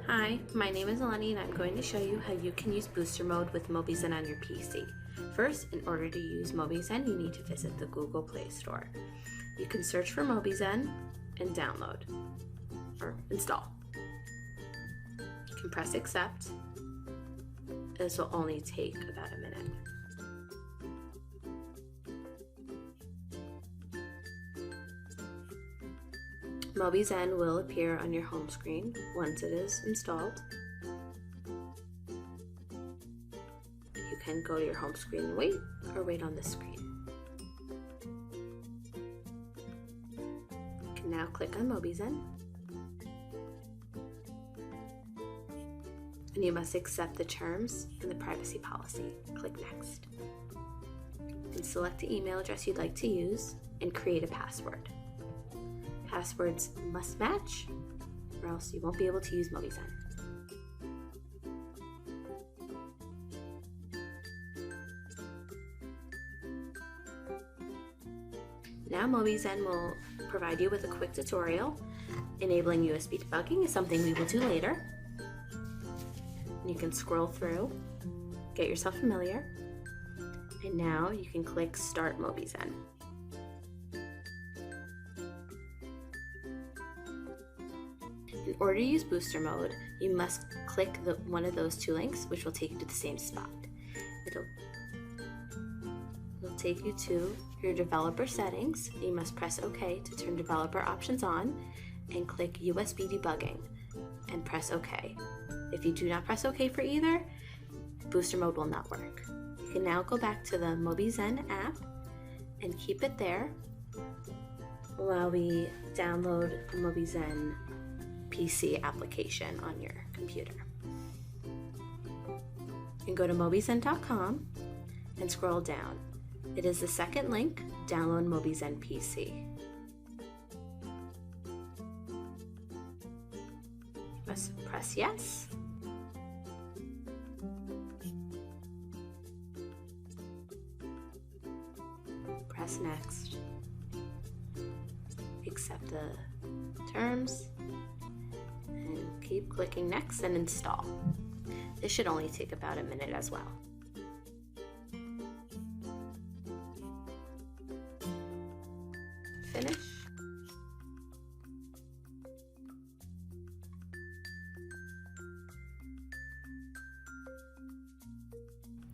Hi, my name is Eleni and I'm going to show you how you can use booster mode with Mobizen on your PC. First, in order to use Mobizen, you need to visit the Google Play Store. You can search for Mobizen and download or install. You can press accept. This will only take about a minute. Mobizen will appear on your home screen once it is installed. You can go to your home screen and wait, or wait on the screen. You can now click on Mobizen. And you must accept the terms and the privacy policy. Click Next. And select the email address you'd like to use and create a password. Passwords must match, or else you won't be able to use Mobizen. Now Mobizen will provide you with a quick tutorial. Enabling USB debugging is something we will do later. You can scroll through, get yourself familiar, and now you can click Start Mobizen. In order to use booster mode, you must click one of those two links, which will take you to the same spot. It'll take you to your developer settings. You must press OK to turn developer options on and click USB debugging and press OK. If you do not press OK for either, booster mode will not work. You can now go back to the Mobizen app and keep it there while we download a Mobizen PC application on your computer. You can go to mobizen.com and scroll down. It is the second link, download Mobizen PC. You must press yes. Press next. Accept the terms. And keep clicking next and install. This should only take about a minute as well. Finish.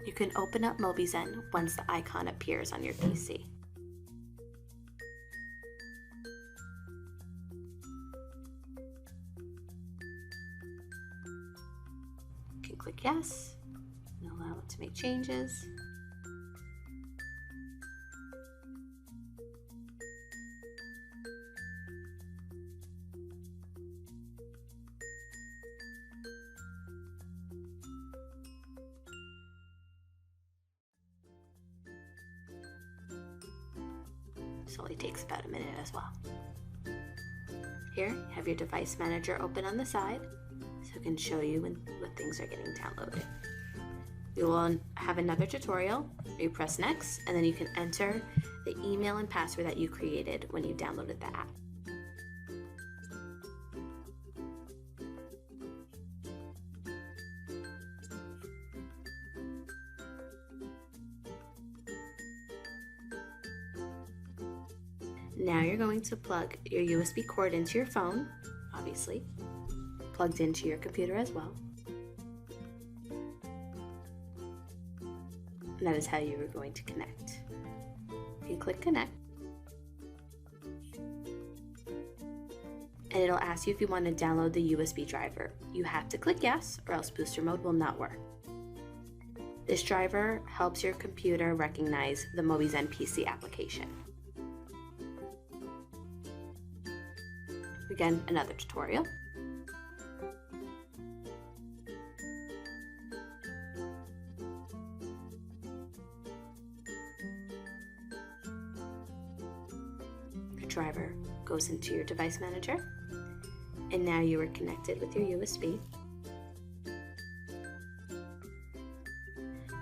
You can open up Mobizen once the icon appears on your PC. You can click yes and allow it to make changes. This only takes about a minute as well. Here, you have your device manager open on the side, so it can show you when things are getting downloaded. You will have another tutorial where you press next, and then you can enter the email and password that you created when you downloaded the app. Now you're going to plug your USB cord into your phone, obviously, plugged into your computer as well. And that is how you are going to connect. You can click connect. And it'll ask you if you want to download the USB driver. You have to click yes, or else booster mode will not work. This driver helps your computer recognize the Mobizen PC application. Again, another tutorial. The driver goes into your device manager, and now you are connected with your USB.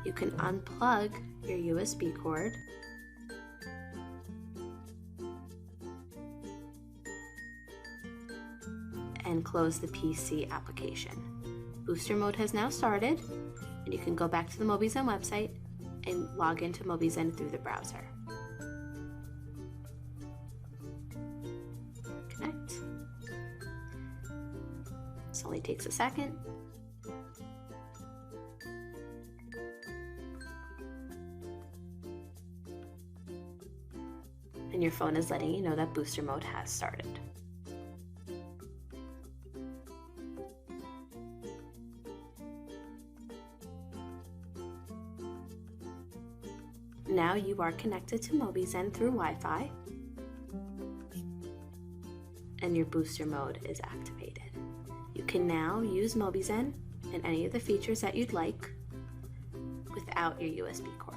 You can unplug your USB cord and close the PC application. Booster mode has now started, and you can go back to the Mobizen website and log into Mobizen through the browser. Connect. This only takes a second. And your phone is letting you know that booster mode has started. Now you are connected to Mobizen through Wi-Fi, and your booster mode is activated. You can now use Mobizen and any of the features that you'd like without your USB cord.